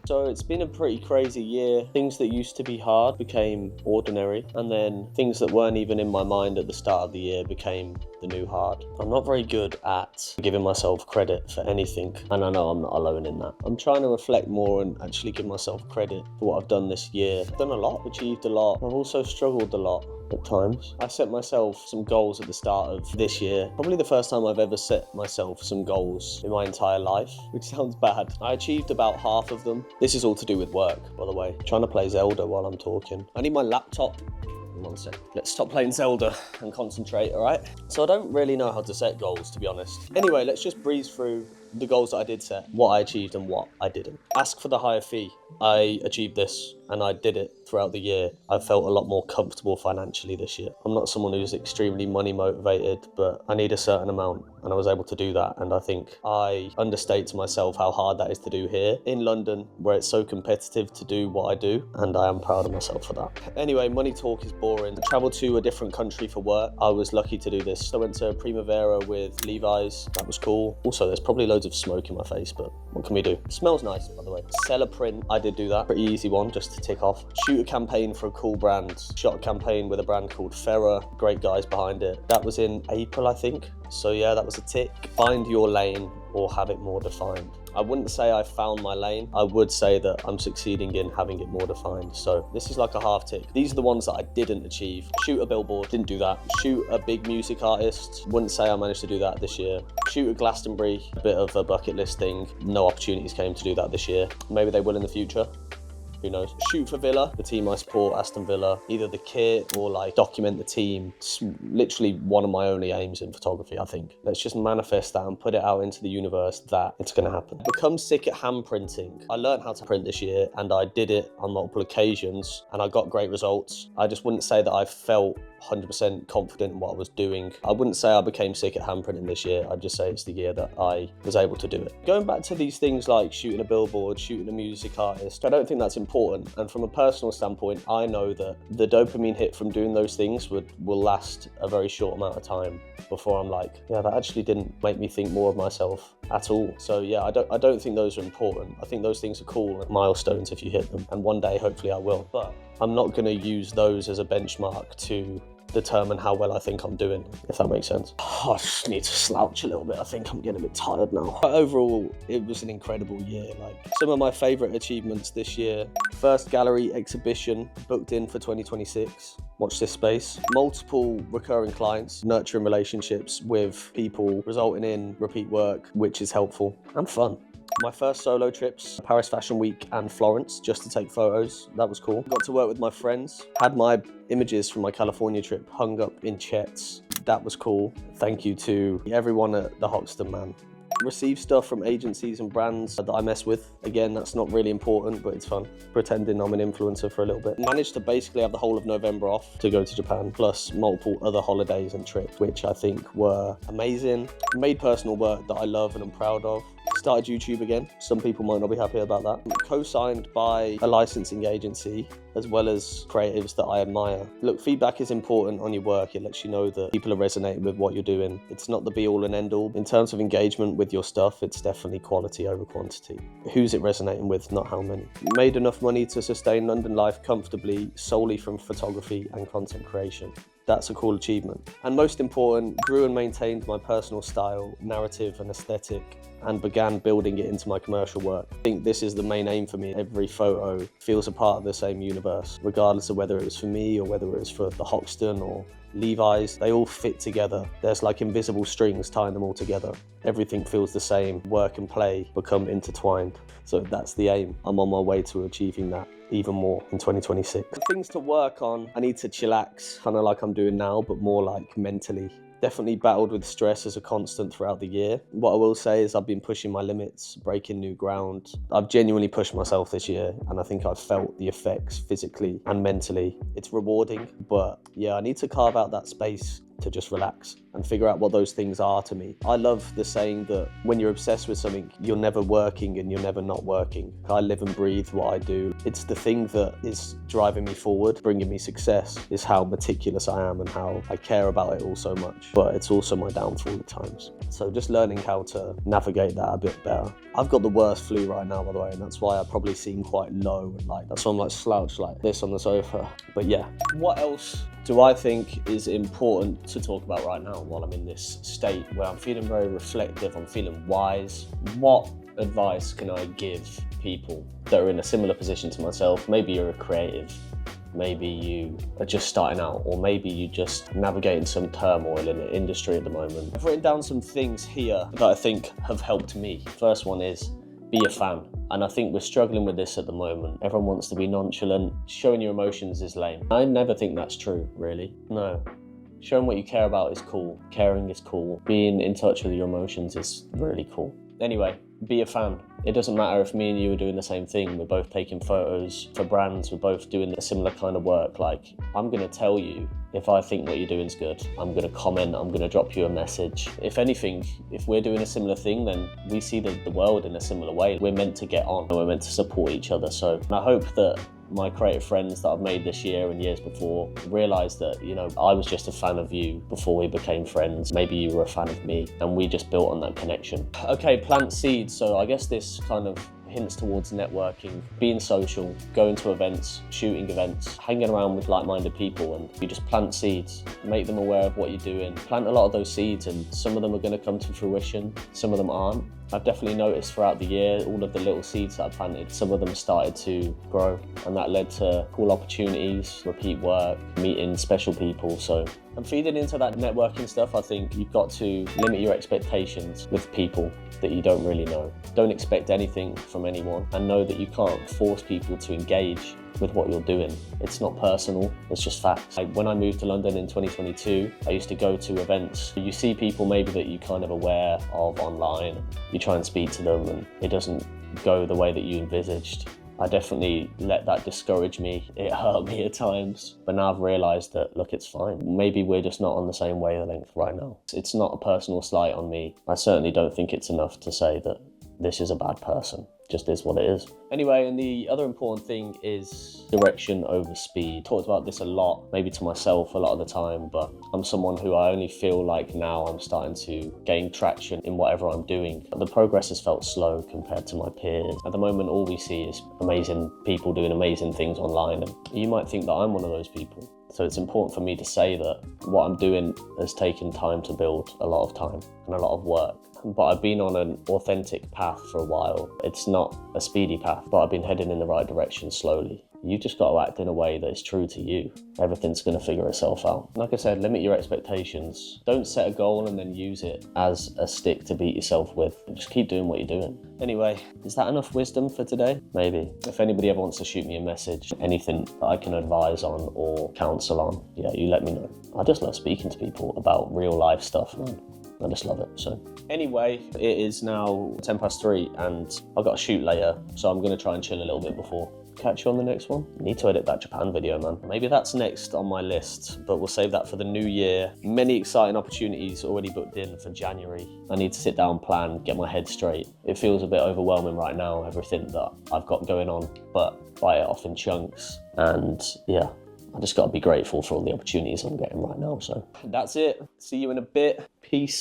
So it's been a pretty crazy year. Things that used to be hard became ordinary, and then things that weren't even in my mind at the start of the year became the new hard. I'm not very good at giving myself credit for anything, and I know I'm not alone in that. I'm trying to reflect more and actually give myself credit for what I've done this year. I've done a lot, achieved a lot. I've also struggled a lot at times. I set myself some goals at the start of this year. Probably the first time I've ever set myself some goals in my entire life, which sounds bad. I achieved about half of them. This is all to do with work, by the way. I'm trying to play Zelda while I'm talking. I need my laptop. One sec. Let's stop playing Zelda and concentrate, all right? So I don't really know how to set goals, to be honest. Anyway, let's just breeze through the goals that I did set, what I achieved and what I didn't. Ask for the higher fee. I achieved this and I did it throughout the year. I felt a lot more comfortable financially this year. I'm not someone who's extremely money motivated, but I need a certain amount and I was able to do that. And I think I understate to myself how hard that is to do here in London, where it's so competitive to do what I do. And I am proud of myself for that. Anyway, money talk is boring. I traveled to a different country for work. I was lucky to do this. I went to Primavera with Levi's. That was cool. Also, there's probably loads of smoke in my face, but what can we do? It smells nice, by the way. Sell a print, I did do that. Pretty easy one, just to tick off. Shoot a campaign for a cool brand. Shot a campaign with a brand called Ferrer. Great guys behind it. That was in April, I think. So yeah, that was a tick. Find your lane or have it more defined. I wouldn't say I found my lane. I would say that I'm succeeding in having it more defined. So this is like a half tick. These are the ones that I didn't achieve. Shoot a billboard, didn't do that. Shoot a big music artist, wouldn't say I managed to do that this year. Shoot a Glastonbury, a bit of a bucket list thing. No opportunities came to do that this year. Maybe they will in the future. Who knows? Shoot for Villa, the team I support, Aston Villa. Either the kit or like document the team. It's literally one of my only aims in photography, I think. Let's just manifest that and put it out into the universe that it's gonna happen. Become sick at hand printing. I learned how to print this year and I did it on multiple occasions and I got great results. I just wouldn't say that I felt 100% confident in what I was doing. I wouldn't say I became sick at hand printing this year. I'd just say it's the year that I was able to do it. Going back to these things like shooting a billboard, shooting a music artist, I don't think that's important. And from a personal standpoint, I know that the dopamine hit from doing those things will last a very short amount of time before I'm like, yeah, that actually didn't make me think more of myself at all. So yeah, I don't think those are important. I think those things are cool and milestones if you hit them. And one day, hopefully I will. But I'm not gonna use those as a benchmark to determine how well I think I'm doing, if that makes sense. Oh, I just need to slouch a little bit. I think I'm getting a bit tired now. But overall, it was an incredible year. Like some of my favorite achievements this year: first gallery exhibition booked in for 2026. Watch this space. Multiple recurring clients, nurturing relationships with people, resulting in repeat work, which is helpful and fun. My first solo trips, Paris Fashion Week and Florence, just to take photos. That was cool. Got to work with my friends. Had my images from my California trip hung up in Chet's. That was cool. Thank you to everyone at the Hoxton, man. Receive stuff from agencies and brands that I mess with. Again, that's not really important, but it's fun. Pretending I'm an influencer for a little bit. Managed to basically have the whole of November off to go to Japan, plus multiple other holidays and trips, which I think were amazing. Made personal work that I love and I'm proud of. Started YouTube again. Some people might not be happy about that. Co-signed by a licensing agency, as well as creatives that I admire. Look, feedback is important on your work. It lets you know that people are resonating with what you're doing. It's not the be all and end all. In terms of engagement with your stuff, it's definitely quality over quantity. Who's it resonating with, not how many. Made enough money to sustain London life comfortably, solely from photography and content creation. That's a cool achievement. And most important, grew and maintained my personal style, narrative and aesthetic, and began building it into my commercial work. I think this is the main aim for me. Every photo feels a part of the same universe, regardless of whether it was for me or whether it was for the Hoxton or Levi's. They all fit together. There's like invisible strings tying them all together. Everything feels the same. Work and play become intertwined. So that's the aim. I'm on my way to achieving that even more in 2026. The things to work on, I need to chillax, kind of like I'm doing now, but more like mentally. Definitely battled with stress as a constant throughout the year. What I will say is I've been pushing my limits, breaking new ground. I've genuinely pushed myself this year and I think I've felt the effects physically and mentally. It's rewarding, but yeah, I need to carve out that space to just relax and figure out what those things are to me. I love the saying that when you're obsessed with something, you're never working and you're never not working. I live and breathe what I do. It's the thing that is driving me forward, bringing me success, is how meticulous I am and how I care about it all so much. But it's also my downfall at times. So just learning how to navigate that a bit better. I've got the worst flu right now, by the way, and that's why I probably seem quite low, and like that's why I'm like slouched like this on the sofa. But yeah, what else do I think is important to talk about right now while I'm in this state where I'm feeling very reflective, I'm feeling wise? What advice can I give people that are in a similar position to myself? Maybe you're a creative, maybe you are just starting out, or maybe you just navigating some turmoil in the industry at the moment. I've written down some things here that I think have helped me. First one is be a fan. And I think we're struggling with this at the moment. Everyone wants to be nonchalant. Showing your emotions is lame. I never think that's true, really. No. Showing what you care about is cool. Caring is cool. Being in touch with your emotions is really cool. Anyway, be a fan. It doesn't matter if me and you are doing the same thing. We're both taking photos for brands. We're both doing a similar kind of work. Like, I'm going to tell you if I think what you're doing is good. I'm going to comment. I'm going to drop you a message. If anything, if we're doing a similar thing, then we see the world in a similar way. We're meant to get on. We're meant to support each other. So I hope that my creative friends that I've made this year and years before realise that, you know, I was just a fan of you before we became friends. Maybe you were a fan of me and we just built on that connection. Okay, plant seeds. So I guess this kind of hints towards networking, being social, going to events, shooting events, hanging around with like-minded people, and you just plant seeds, make them aware of what you're doing. Plant a lot of those seeds and some of them are going to come to fruition, some of them aren't. I've definitely noticed throughout the year, all of the little seeds that I planted, some of them started to grow, and that led to cool opportunities, repeat work, meeting special people. So I'm feeding into that networking stuff. I think you've got to limit your expectations with people that you don't really know. Don't expect anything from anyone, and know that you can't force people to engage with what you're doing. It's not personal, it's just facts. Like when I moved to London in 2022, I used to go to events. You see people maybe that you kind of aware of online, you try and speak to them and it doesn't go the way that you envisaged. I definitely let that discourage me. It hurt me at times, but now I've realised that, look, it's fine. Maybe we're just not on the same wavelength right now. It's not a personal slight on me. I certainly don't think it's enough to say that this is a bad person. Just is what it is. Anyway, and the other important thing is direction over speed. Talked about this a lot, maybe to myself a lot of the time, but I'm someone who I only feel like now I'm starting to gain traction in whatever I'm doing. But the progress has felt slow compared to my peers. At the moment, all we see is amazing people doing amazing things online, and you might think that I'm one of those people. So it's important for me to say that what I'm doing has taken time to build, a lot of time and a lot of work. But I've been on an authentic path for a while. It's not a speedy path, but I've been heading in the right direction slowly. You just got to act in a way that is true to you. Everything's going to figure itself out. Like I said, limit your expectations. Don't set a goal and then use it as a stick to beat yourself with. Just keep doing what you're doing. Anyway, is that enough wisdom for today? Maybe. If anybody ever wants to shoot me a message, anything that I can advise on or counsel on, yeah, you let me know. I just love speaking to people about real life stuff, man. I just love it. So anyway, it is now 3:10 and I've got to shoot later, so I'm going to try and chill a little bit before. Catch you on the next one. Need to edit that Japan video, man. Maybe that's next on my list, but we'll save that for the new year. Many exciting opportunities already booked in for January. I need to sit down, plan, get my head straight. It feels a bit overwhelming right now, everything that I've got going on, but bite it off in chunks. And yeah, I just got to be grateful for all the opportunities I'm getting right now. So that's it. See you in a bit. Peace.